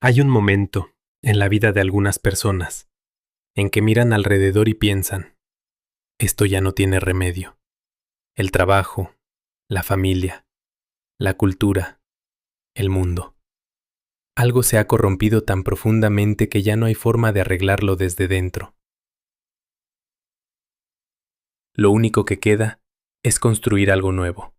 Hay un momento en la vida de algunas personas en que miran alrededor y piensan, esto ya no tiene remedio. El trabajo, la familia, la cultura, el mundo. Algo se ha corrompido tan profundamente que ya no hay forma de arreglarlo desde dentro. Lo único que queda es construir algo nuevo.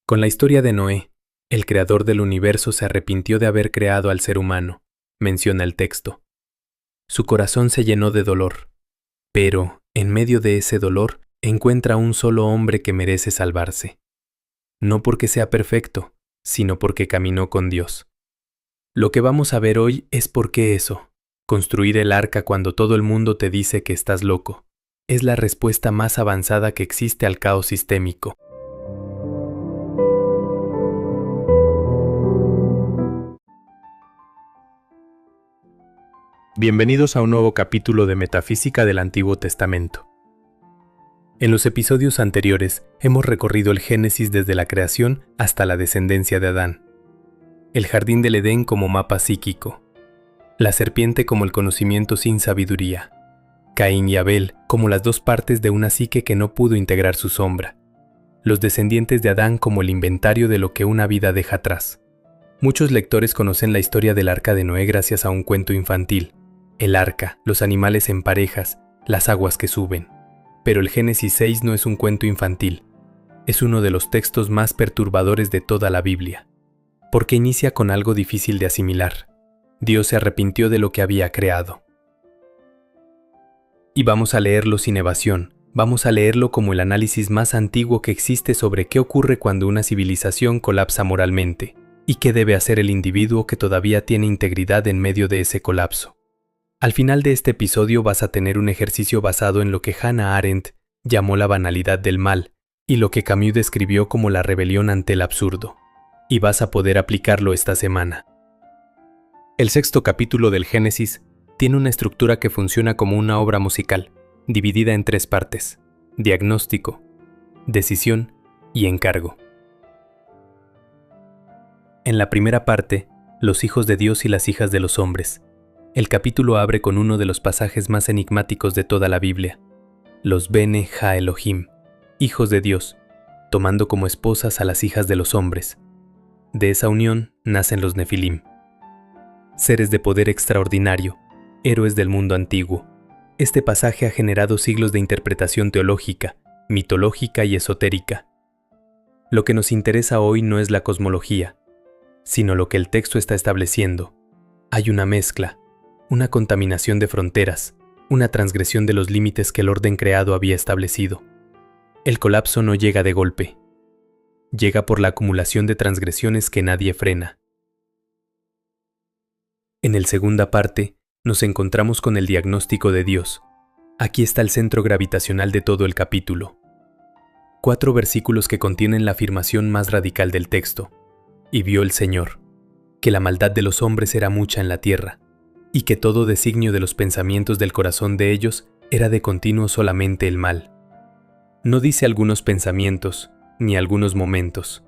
Con la historia de Noé, el creador del universo se arrepintió de haber creado al ser humano, menciona el texto. Su corazón se llenó de dolor, pero, en medio de ese dolor, encuentra un solo hombre que merece salvarse. No porque sea perfecto, sino porque caminó con Dios. Lo que vamos a ver hoy es por qué eso, construir el arca cuando todo el mundo te dice que estás loco, es la respuesta más avanzada que existe al caos sistémico. Bienvenidos a un nuevo capítulo de Metafísica del Antiguo Testamento. En los episodios anteriores hemos recorrido el Génesis desde la creación hasta la descendencia de Adán, el jardín del Edén como mapa psíquico, la serpiente como el conocimiento sin sabiduría, Caín y Abel como las dos partes de una psique que no pudo integrar su sombra, los descendientes de Adán como el inventario de lo que una vida deja atrás. Muchos lectores conocen la historia del arca de Noé gracias a un cuento infantil. El arca, los animales en parejas, las aguas que suben. Pero el Génesis 6 no es un cuento infantil. Es uno de los textos más perturbadores de toda la Biblia. Porque inicia con algo difícil de asimilar. Dios se arrepintió de lo que había creado. Y vamos a leerlo sin evasión. Vamos a leerlo como el análisis más antiguo que existe sobre qué ocurre cuando una civilización colapsa moralmente. Y qué debe hacer el individuo que todavía tiene integridad en medio de ese colapso. Al final de este episodio vas a tener un ejercicio basado en lo que Hannah Arendt llamó la banalidad del mal y lo que Camus describió como la rebelión ante el absurdo. Y vas a poder aplicarlo esta semana. El sexto capítulo del Génesis tiene una estructura que funciona como una obra musical, dividida en tres partes: diagnóstico, decisión y encargo. En la primera parte, los hijos de Dios y las hijas de los hombres. El capítulo abre con uno de los pasajes más enigmáticos de toda la Biblia. Los Bene Ha Elohim, hijos de Dios, tomando como esposas a las hijas de los hombres. De esa unión nacen los Nefilim. Seres de poder extraordinario, héroes del mundo antiguo. Este pasaje ha generado siglos de interpretación teológica, mitológica y esotérica. Lo que nos interesa hoy no es la cosmología, sino lo que el texto está estableciendo. Hay una mezcla, una contaminación de fronteras, una transgresión de los límites que el orden creado había establecido. El colapso no llega de golpe. Llega por la acumulación de transgresiones que nadie frena. En la segunda parte, nos encontramos con el diagnóstico de Dios. Aquí está el centro gravitacional de todo el capítulo. 4 versículos que contienen la afirmación más radical del texto. Y vio el Señor, que la maldad de los hombres era mucha en la tierra, y que todo designio de los pensamientos del corazón de ellos era de continuo solamente el mal. No dice algunos pensamientos, ni algunos momentos.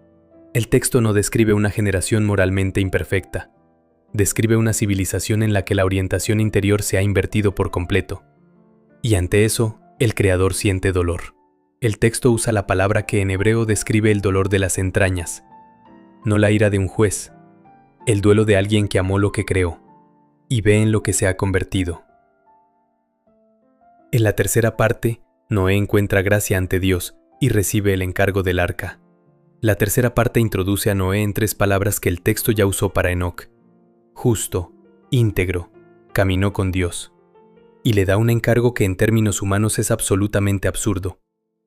El texto no describe una generación moralmente imperfecta. Describe una civilización en la que la orientación interior se ha invertido por completo. Y ante eso, el Creador siente dolor. El texto usa la palabra que en hebreo describe el dolor de las entrañas, no la ira de un juez, el duelo de alguien que amó lo que creó y ve en lo que se ha convertido. En la tercera parte, Noé encuentra gracia ante Dios y recibe el encargo del arca. La tercera parte introduce a Noé en 3 palabras que el texto ya usó para Enoc: justo, íntegro, caminó con Dios. Y le da un encargo que en términos humanos es absolutamente absurdo: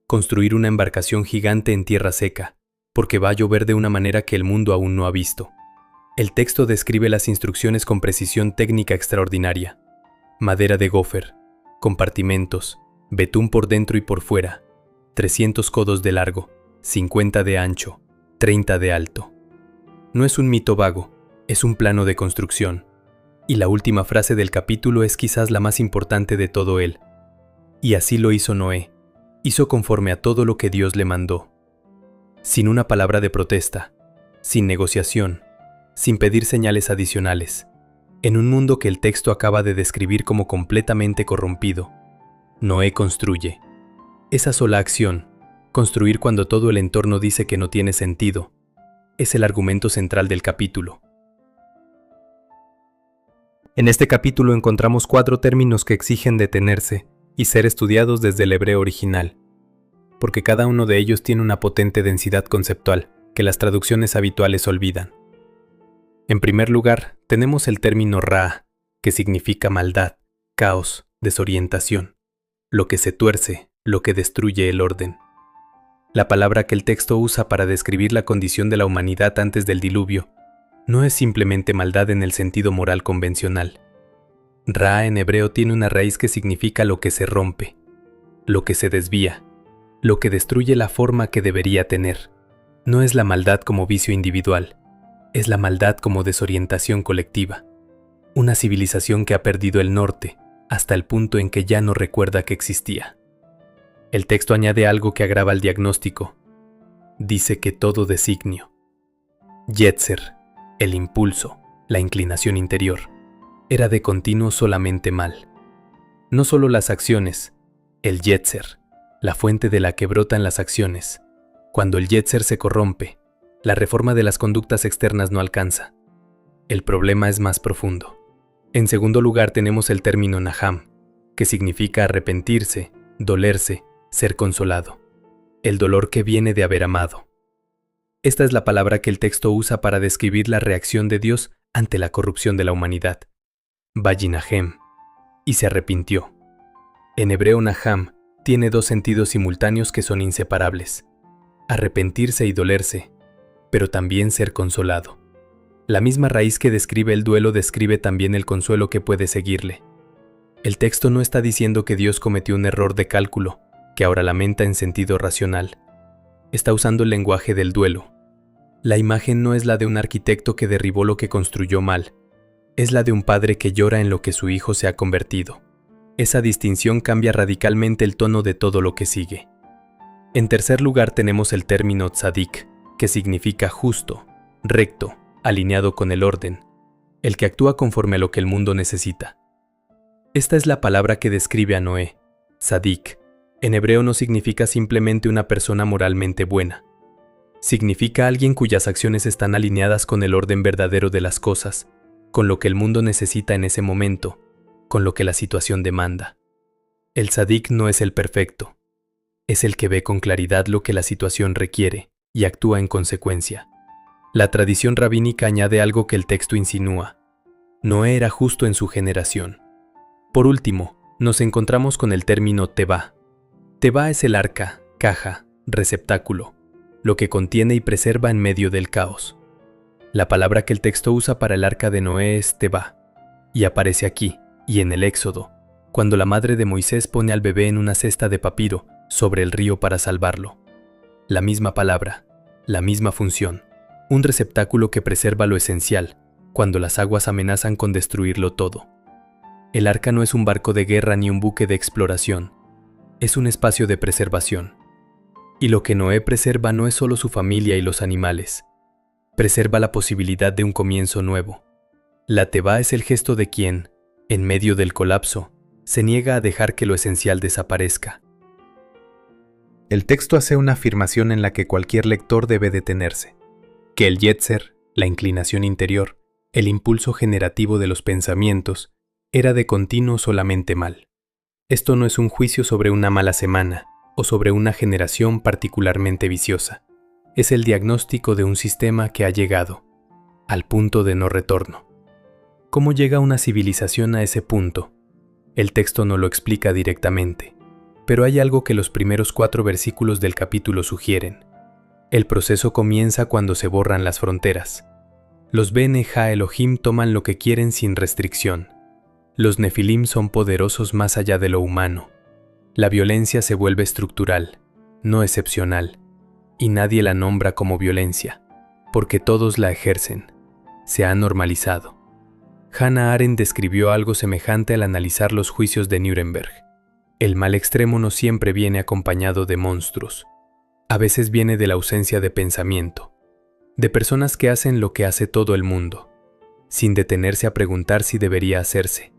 construir una embarcación gigante en tierra seca, porque va a llover de una manera que el mundo aún no ha visto. El texto describe las instrucciones con precisión técnica extraordinaria. Madera de gofer, compartimentos, betún por dentro y por fuera, 300 codos de largo, 50 de ancho, 30 de alto. No es un mito vago, es un plano de construcción. Y la última frase del capítulo es quizás la más importante de todo él. Y así lo hizo Noé, hizo conforme a todo lo que Dios le mandó. Sin una palabra de protesta, sin negociación, sin pedir señales adicionales, en un mundo que el texto acaba de describir como completamente corrompido. Noé construye. Esa sola acción, construir cuando todo el entorno dice que no tiene sentido, es el argumento central del capítulo. En este capítulo encontramos 4 términos que exigen detenerse y ser estudiados desde el hebreo original, porque cada uno de ellos tiene una potente densidad conceptual que las traducciones habituales olvidan. En primer lugar, tenemos el término ra, que significa maldad, caos, desorientación, lo que se tuerce, lo que destruye el orden. La palabra que el texto usa para describir la condición de la humanidad antes del diluvio no es simplemente maldad en el sentido moral convencional. Ra en hebreo tiene una raíz que significa lo que se rompe, lo que se desvía, lo que destruye la forma que debería tener. No es la maldad como vicio individual, es la maldad como desorientación colectiva. Una civilización que ha perdido el norte hasta el punto en que ya no recuerda que existía. El texto añade algo que agrava el diagnóstico. Dice que todo designio, Yetzer, el impulso, la inclinación interior, era de continuo solamente mal. No solo las acciones, el Yetzer, la fuente de la que brotan las acciones. Cuando el Yetzer se corrompe, la reforma de las conductas externas no alcanza. El problema es más profundo. En segundo lugar tenemos el término Naham, que significa arrepentirse, dolerse, ser consolado. El dolor que viene de haber amado. Esta es la palabra que el texto usa para describir la reacción de Dios ante la corrupción de la humanidad. Vayinahem, y se arrepintió. En hebreo Naham tiene 2 sentidos simultáneos que son inseparables. Arrepentirse y dolerse, pero también ser consolado. La misma raíz que describe el duelo describe también el consuelo que puede seguirle. El texto no está diciendo que Dios cometió un error de cálculo, que ahora lamenta en sentido racional. Está usando el lenguaje del duelo. La imagen no es la de un arquitecto que derribó lo que construyó mal, es la de un padre que llora en lo que su hijo se ha convertido. Esa distinción cambia radicalmente el tono de todo lo que sigue. En tercer lugar tenemos el término tzadik, que significa justo, recto, alineado con el orden, el que actúa conforme a lo que el mundo necesita. Esta es la palabra que describe a Noé, tzadik. En hebreo no significa simplemente una persona moralmente buena. Significa alguien cuyas acciones están alineadas con el orden verdadero de las cosas, con lo que el mundo necesita en ese momento, con lo que la situación demanda. El tzadik no es el perfecto, es el que ve con claridad lo que la situación requiere y actúa en consecuencia. La tradición rabínica añade algo que el texto insinúa. Noé era justo en su generación. Por último, nos encontramos con el término tebá. Tebá es el arca, caja, receptáculo, lo que contiene y preserva en medio del caos. La palabra que el texto usa para el arca de Noé es tebá, y aparece aquí, y en el Éxodo, cuando la madre de Moisés pone al bebé en una cesta de papiro sobre el río para salvarlo. La misma palabra, la misma función, un receptáculo que preserva lo esencial, cuando las aguas amenazan con destruirlo todo. El arca no es un barco de guerra ni un buque de exploración, es un espacio de preservación. Y lo que Noé preserva no es solo su familia y los animales, preserva la posibilidad de un comienzo nuevo. La tebá es el gesto de quien, en medio del colapso, se niega a dejar que lo esencial desaparezca. El texto hace una afirmación en la que cualquier lector debe detenerse, que el Yetzer, la inclinación interior, el impulso generativo de los pensamientos, era de continuo solamente mal. Esto no es un juicio sobre una mala semana o sobre una generación particularmente viciosa. Es el diagnóstico de un sistema que ha llegado al punto de no retorno. ¿Cómo llega una civilización a ese punto? El texto no lo explica directamente, pero hay algo que los primeros 4 versículos del capítulo sugieren. El proceso comienza cuando se borran las fronteras. Los Bene Ha Elohim toman lo que quieren sin restricción. Los Nefilim son poderosos más allá de lo humano. La violencia se vuelve estructural, no excepcional, y nadie la nombra como violencia, porque todos la ejercen. Se ha normalizado. Hannah Arendt describió algo semejante al analizar los juicios de Nuremberg. El mal extremo no siempre viene acompañado de monstruos. A veces viene de la ausencia de pensamiento. de personas que hacen lo que hace todo el mundo, sin detenerse a preguntar si debería hacerse.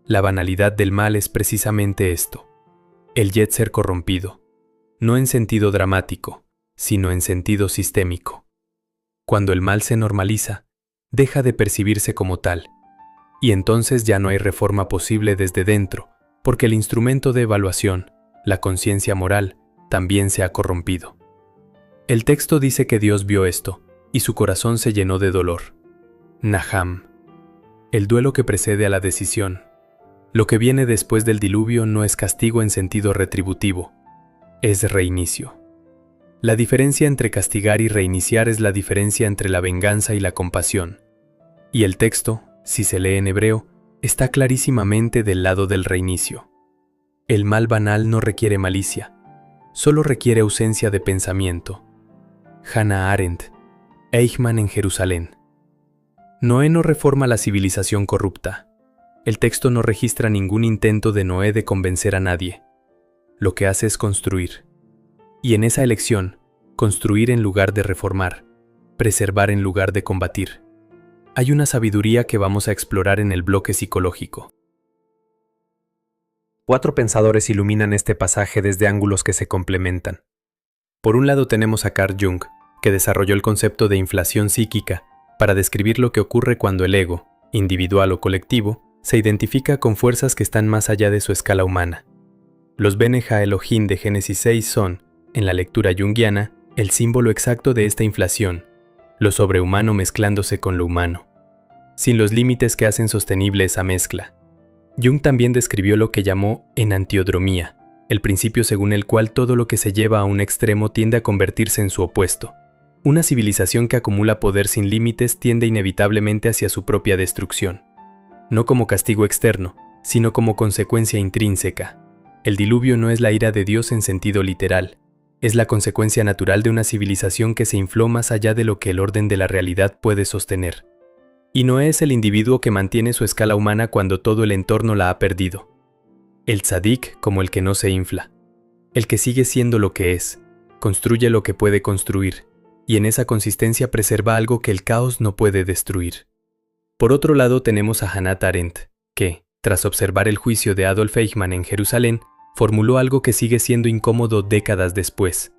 La banalidad del mal es precisamente esto, el yetzer corrompido, no en sentido dramático, sino en sentido sistémico. Cuando el mal se normaliza, deja de percibirse como tal, y entonces ya no hay reforma posible desde dentro, porque el instrumento de evaluación, la conciencia moral, también se ha corrompido. El texto dice que Dios vio esto, y su corazón se llenó de dolor. Naham. El duelo que precede a la decisión. Lo que viene después del diluvio no es castigo en sentido retributivo, es reinicio. La diferencia entre castigar y reiniciar es la diferencia entre la venganza y la compasión. Y el texto, si se lee en hebreo, está clarísimamente del lado del reinicio. El mal banal no requiere malicia, solo requiere ausencia de pensamiento. Hannah Arendt, Eichmann en Jerusalén. Noé no reforma la civilización corrupta. El texto no registra ningún intento de Noé de convencer a nadie. Lo que hace es construir. Y en esa elección, construir en lugar de reformar, preservar en lugar de combatir. Hay una sabiduría que vamos a explorar en el bloque psicológico. 4 pensadores iluminan este pasaje desde ángulos que se complementan. Por un lado tenemos a Carl Jung, que desarrolló el concepto de inflación psíquica para describir lo que ocurre cuando el ego, individual o colectivo, se identifica con fuerzas que están más allá de su escala humana. Los Bene Ha-Elohim de Génesis 6 son, en la lectura junguiana, el símbolo exacto de esta inflación, lo sobrehumano mezclándose con lo humano, sin los límites que hacen sostenible esa mezcla. Jung también describió lo que llamó enantiodromía, el principio según el cual todo lo que se lleva a un extremo tiende a convertirse en su opuesto. Una civilización que acumula poder sin límites tiende inevitablemente hacia su propia destrucción. No como castigo externo, sino como consecuencia intrínseca. El diluvio no es la ira de Dios en sentido literal, es la consecuencia natural de una civilización que se infló más allá de lo que el orden de la realidad puede sostener. Y Noé es el individuo que mantiene su escala humana cuando todo el entorno la ha perdido. El tzadik como el que no se infla, el que sigue siendo lo que es, construye lo que puede construir, y en esa consistencia preserva algo que el caos no puede destruir. Por otro lado tenemos a Hannah Arendt, que, tras observar el juicio de Adolf Eichmann en Jerusalén, formuló algo que sigue siendo incómodo décadas después.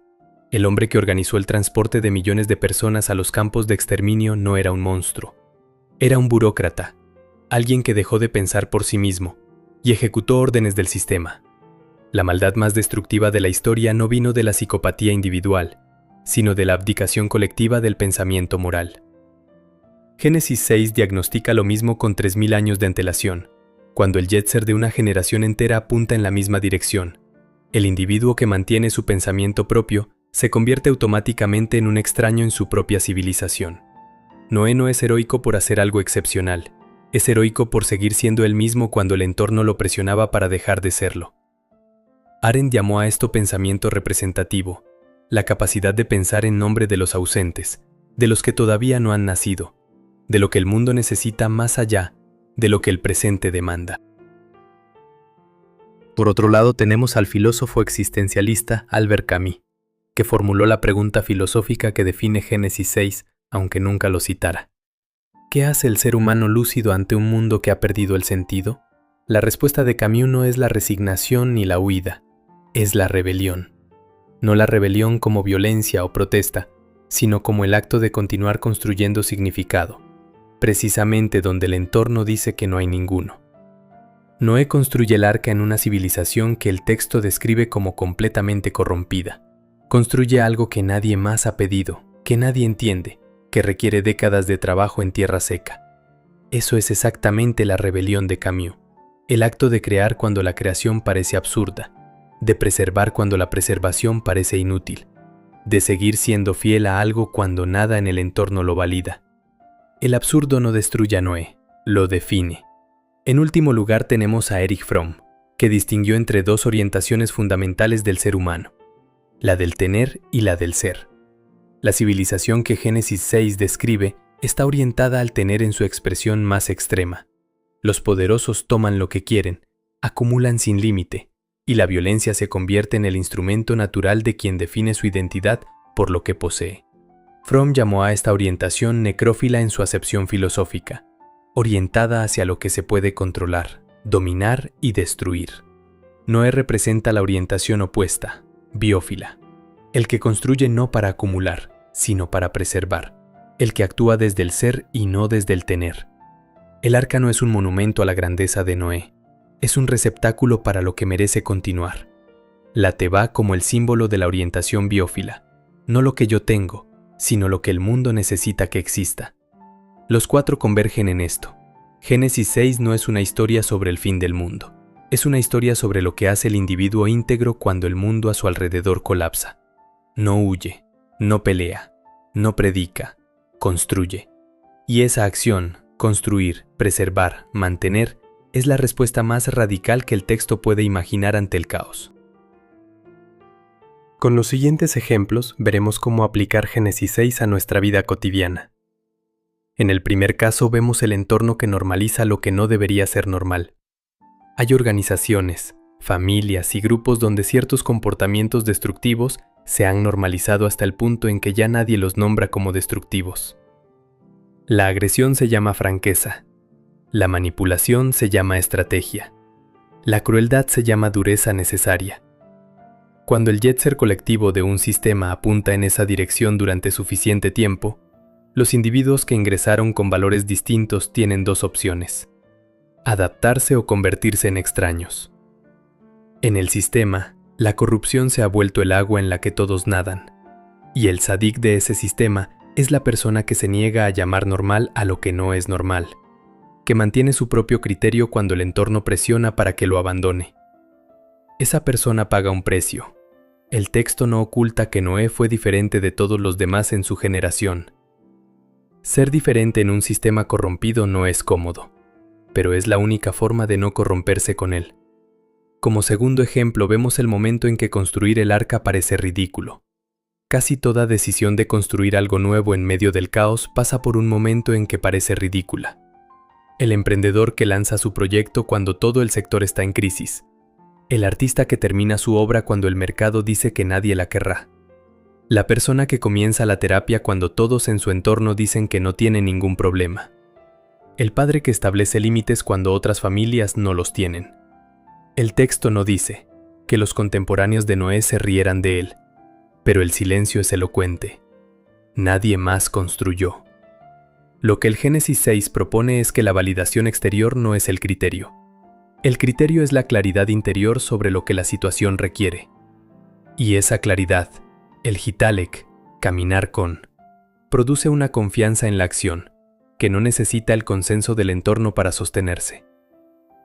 El hombre que organizó el transporte de millones de personas a los campos de exterminio no era un monstruo. Era un burócrata, alguien que dejó de pensar por sí mismo y ejecutó órdenes del sistema. La maldad más destructiva de la historia no vino de la psicopatía individual, sino de la abdicación colectiva del pensamiento moral. Génesis 6 diagnostica lo mismo con 3000 años de antelación, cuando el yetzer de una generación entera apunta en la misma dirección. El individuo que mantiene su pensamiento propio se convierte automáticamente en un extraño en su propia civilización. Noé no es heroico por hacer algo excepcional, es heroico por seguir siendo él mismo cuando el entorno lo presionaba para dejar de serlo. Arendt llamó a esto pensamiento representativo, la capacidad de pensar en nombre de los ausentes, de los que todavía no han nacido, de lo que el mundo necesita más allá de lo que el presente demanda. Por otro lado tenemos al filósofo existencialista Albert Camus, que formuló la pregunta filosófica que define Génesis 6, aunque nunca lo citara. ¿Qué hace el ser humano lúcido ante un mundo que ha perdido el sentido? La respuesta de Camus no es la resignación ni la huida, es la rebelión. No la rebelión como violencia o protesta, sino como el acto de continuar construyendo significado, precisamente donde el entorno dice que no hay ninguno. Noé construye el arca en una civilización que el texto describe como completamente corrompida. Construye algo que nadie más ha pedido, que nadie entiende, que requiere décadas de trabajo en tierra seca. Eso es exactamente la rebelión de Camus, el acto de crear cuando la creación parece absurda, de preservar cuando la preservación parece inútil, de seguir siendo fiel a algo cuando nada en el entorno lo valida. El absurdo no destruye a Noé, lo define. En último lugar tenemos a Erich Fromm, que distinguió entre dos orientaciones fundamentales del ser humano, la del tener y la del ser. La civilización que Génesis 6 describe está orientada al tener en su expresión más extrema. Los poderosos toman lo que quieren, acumulan sin límite, y la violencia se convierte en el instrumento natural de quien define su identidad por lo que posee. Fromm llamó a esta orientación necrófila en su acepción filosófica, orientada hacia lo que se puede controlar, dominar y destruir. Noé representa la orientación opuesta, biófila, el que construye no para acumular, sino para preservar, el que actúa desde el ser y no desde el tener. El arca no es un monumento a la grandeza de Noé, es un receptáculo para lo que merece continuar. La Tevá como el símbolo de la orientación biófila, no lo que yo tengo, sino lo que el mundo necesita que exista. Los cuatro convergen en esto. Génesis 6 no es una historia sobre el fin del mundo, es una historia sobre lo que hace el individuo íntegro cuando el mundo a su alrededor colapsa. No huye, no pelea, no predica, construye. Y esa acción, construir, preservar, mantener, es la respuesta más radical que el texto puede imaginar ante el caos. Con los siguientes ejemplos veremos cómo aplicar Génesis 6 a nuestra vida cotidiana. En el primer caso vemos el entorno que normaliza lo que no debería ser normal. Hay organizaciones, familias y grupos donde ciertos comportamientos destructivos se han normalizado hasta el punto en que ya nadie los nombra como destructivos. La agresión se llama franqueza, la manipulación se llama estrategia, la crueldad se llama dureza necesaria. Cuando el yetzer colectivo de un sistema apunta en esa dirección durante suficiente tiempo, los individuos que ingresaron con valores distintos tienen dos opciones: adaptarse o convertirse en extraños. En el sistema, la corrupción se ha vuelto el agua en la que todos nadan, y el sadik de ese sistema es la persona que se niega a llamar normal a lo que no es normal, que mantiene su propio criterio cuando el entorno presiona para que lo abandone. Esa persona paga un precio. El texto no oculta que Noé fue diferente de todos los demás en su generación. Ser diferente en un sistema corrompido no es cómodo, pero es la única forma de no corromperse con él. Como segundo ejemplo vemos el momento en que construir el arca parece ridículo. Casi toda decisión de construir algo nuevo en medio del caos pasa por un momento en que parece ridícula. El emprendedor que lanza su proyecto cuando todo el sector está en crisis. El artista que termina su obra cuando el mercado dice que nadie la querrá. La persona que comienza la terapia cuando todos en su entorno dicen que no tiene ningún problema. El padre que establece límites cuando otras familias no los tienen. El texto no dice que los contemporáneos de Noé se rieran de él, pero el silencio es elocuente. Nadie más construyó. Lo que el Génesis 6 propone es que la validación exterior no es el criterio. El criterio es la claridad interior sobre lo que la situación requiere. Y esa claridad, el hitalek, caminar con, produce una confianza en la acción, que no necesita el consenso del entorno para sostenerse.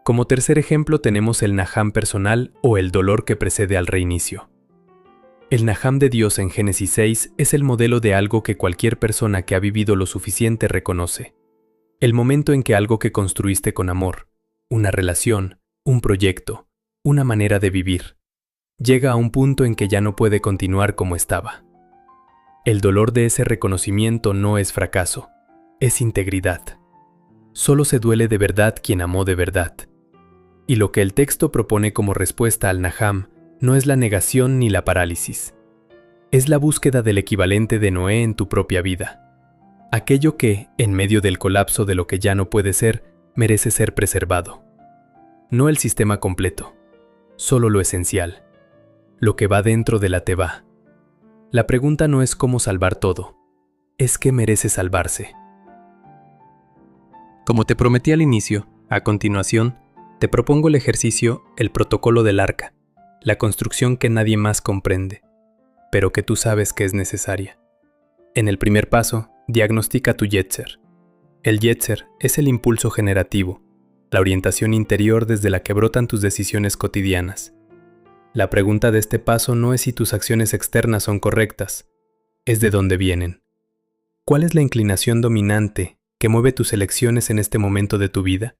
Como tercer ejemplo tenemos el Naham personal o el dolor que precede al reinicio. El Naham de Dios en Génesis 6 es el modelo de algo que cualquier persona que ha vivido lo suficiente reconoce. El momento en que algo que construiste con amor, una relación, un proyecto, una manera de vivir, llega a un punto en que ya no puede continuar como estaba. El dolor de ese reconocimiento no es fracaso, es integridad. Solo se duele de verdad quien amó de verdad. Y lo que el texto propone como respuesta al Naham no es la negación ni la parálisis. Es la búsqueda del equivalente de Noé en tu propia vida. Aquello que, en medio del colapso de lo que ya no puede ser, merece ser preservado. No el sistema completo, solo lo esencial, lo que va dentro de la Tevá. La pregunta no es cómo salvar todo, es qué merece salvarse. Como te prometí al inicio, a continuación, te propongo el ejercicio, el protocolo del arca, la construcción que nadie más comprende, pero que tú sabes que es necesaria. En el primer paso, diagnostica tu yetzer. El yetzer es el impulso generativo, la orientación interior desde la que brotan tus decisiones cotidianas. La pregunta de este paso no es si tus acciones externas son correctas, es de dónde vienen. ¿Cuál es la inclinación dominante que mueve tus elecciones en este momento de tu vida?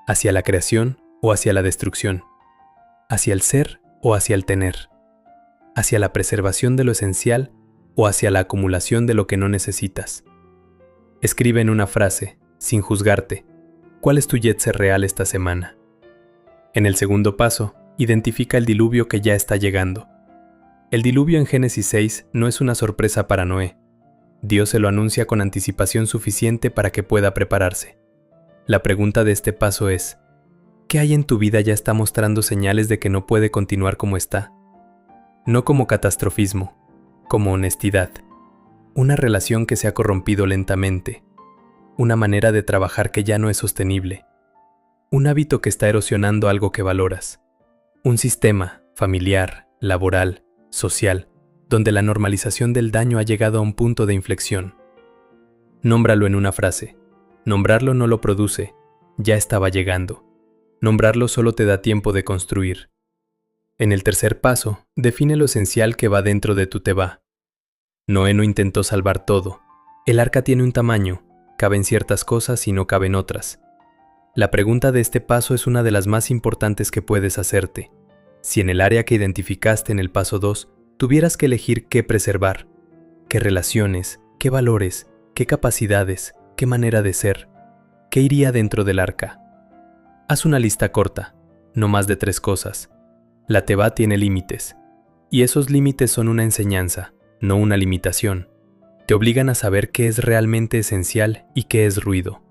¿Hacia la creación o hacia la destrucción? ¿Hacia el ser o hacia el tener? ¿Hacia la preservación de lo esencial o hacia la acumulación de lo que no necesitas? Escribe en una frase, sin juzgarte, ¿cuál es tu yetzer real esta semana? En el segundo paso, identifica el diluvio que ya está llegando. El diluvio en Génesis 6 no es una sorpresa para Noé. Dios se lo anuncia con anticipación suficiente para que pueda prepararse. La pregunta de este paso es, ¿qué hay en tu vida ya está mostrando señales de que no puede continuar como está? No como catastrofismo, como honestidad. Una relación que se ha corrompido lentamente. Una manera de trabajar que ya no es sostenible. Un hábito que está erosionando algo que valoras. Un sistema familiar, laboral, social, donde la normalización del daño ha llegado a un punto de inflexión. Nómbralo en una frase. Nombrarlo no lo produce, ya estaba llegando. Nombrarlo solo te da tiempo de construir. En el tercer paso, define lo esencial que va dentro de tu teba. Noé no intentó salvar todo. El arca tiene un tamaño, caben ciertas cosas y no caben otras. La pregunta de este paso es una de las más importantes que puedes hacerte. Si en el área que identificaste en el paso 2 tuvieras que elegir qué preservar, qué relaciones, qué valores, qué capacidades, qué manera de ser, qué iría dentro del arca. Haz una lista corta, no más de 3 cosas. La teba tiene límites, y esos límites son una enseñanza, no una limitación. Te obligan a saber qué es realmente esencial y qué es ruido.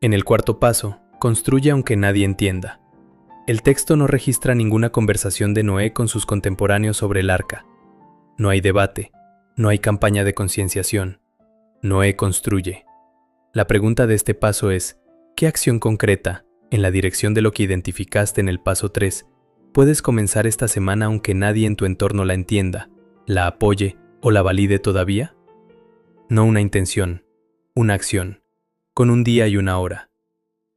En el cuarto paso, construye aunque nadie entienda. El texto no registra ninguna conversación de Noé con sus contemporáneos sobre el arca. No hay debate, no hay campaña de concienciación. Noé construye. La pregunta de este paso es, ¿qué acción concreta, en la dirección de lo que identificaste en el paso 3, puedes comenzar esta semana aunque nadie en tu entorno la entienda, la apoye o la valide todavía? No una intención, una acción, con un día y una hora.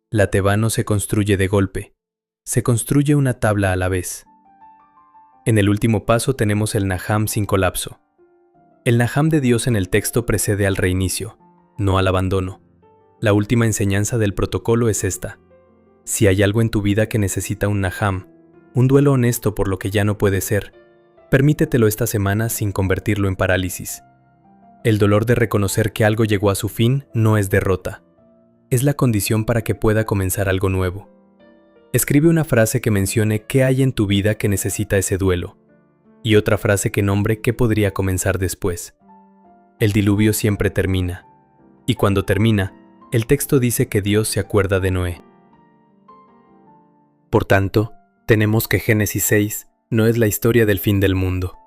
La teba no se construye de golpe, se construye una tabla a la vez. En el último paso tenemos el Naham sin colapso. El Naham de Dios en el texto precede al reinicio, no al abandono. La última enseñanza del protocolo es esta. Si hay algo en tu vida que necesita un Naham, un duelo honesto por lo que ya no puede ser, permítetelo esta semana sin convertirlo en parálisis. El dolor de reconocer que algo llegó a su fin no es derrota. Es la condición para que pueda comenzar algo nuevo. Escribe una frase que mencione qué hay en tu vida que necesita ese duelo, y otra frase que nombre qué podría comenzar después. El diluvio siempre termina, y cuando termina, el texto dice que Dios se acuerda de Noé. Por tanto, tenemos que Génesis 6 no es la historia del fin del mundo.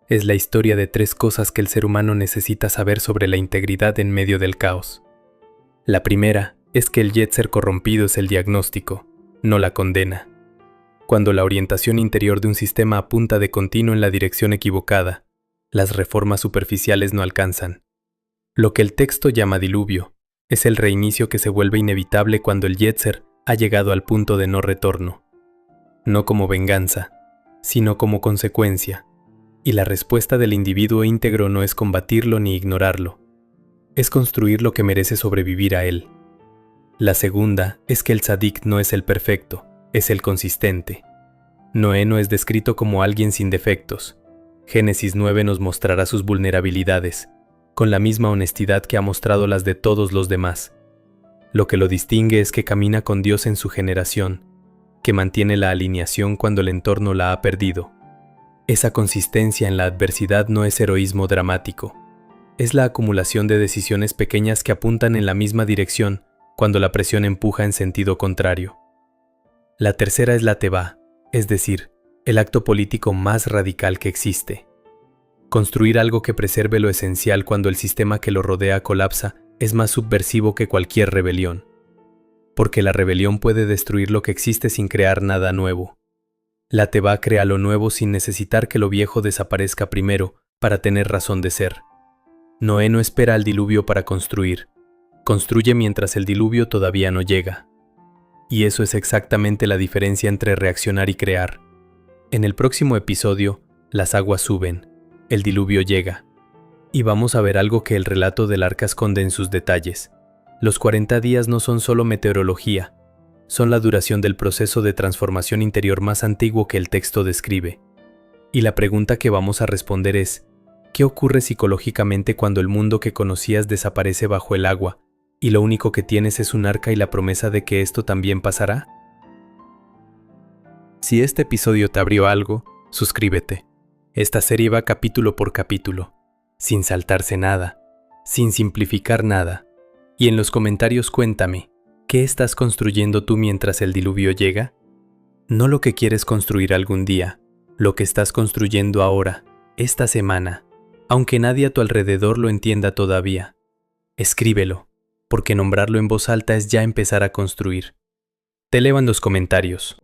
Es la historia de 3 cosas que el ser humano necesita saber sobre la integridad en medio del caos. La primera es que el Yetzer corrompido es el diagnóstico, no la condena. Cuando la orientación interior de un sistema apunta de continuo en la dirección equivocada, las reformas superficiales no alcanzan. Lo que el texto llama diluvio es el reinicio que se vuelve inevitable cuando el Yetzer ha llegado al punto de no retorno. No como venganza, sino como consecuencia. Y la respuesta del individuo íntegro no es combatirlo ni ignorarlo. Es construir lo que merece sobrevivir a él. La segunda es que el tzadik no es el perfecto, es el consistente. Noé no es descrito como alguien sin defectos. Génesis 9 nos mostrará sus vulnerabilidades, con la misma honestidad que ha mostrado las de todos los demás. Lo que lo distingue es que camina con Dios en su generación, que mantiene la alineación cuando el entorno la ha perdido. Esa consistencia en la adversidad no es heroísmo dramático. Es la acumulación de decisiones pequeñas que apuntan en la misma dirección cuando la presión empuja en sentido contrario. La tercera es la teba, es decir, el acto político más radical que existe. Construir algo que preserve lo esencial cuando el sistema que lo rodea colapsa es más subversivo que cualquier rebelión. Porque la rebelión puede destruir lo que existe sin crear nada nuevo. La teba crea lo nuevo sin necesitar que lo viejo desaparezca primero para tener razón de ser. Noé no espera al diluvio para construir. Construye mientras el diluvio todavía no llega. Y eso es exactamente la diferencia entre reaccionar y crear. En el próximo episodio, las aguas suben, el diluvio llega. Y vamos a ver algo que el relato del arca esconde en sus detalles. Los 40 días no son solo meteorología, son la duración del proceso de transformación interior más antiguo que el texto describe. Y la pregunta que vamos a responder es, ¿qué ocurre psicológicamente cuando el mundo que conocías desaparece bajo el agua y lo único que tienes es un arca y la promesa de que esto también pasará? Si este episodio te abrió algo, suscríbete. Esta serie va capítulo por capítulo, sin saltarse nada, sin simplificar nada. Y en los comentarios cuéntame, ¿qué estás construyendo tú mientras el diluvio llega? No lo que quieres construir algún día, lo que estás construyendo ahora, esta semana, aunque nadie a tu alrededor lo entienda todavía. Escríbelo, porque nombrarlo en voz alta es ya empezar a construir. Te leo en los comentarios.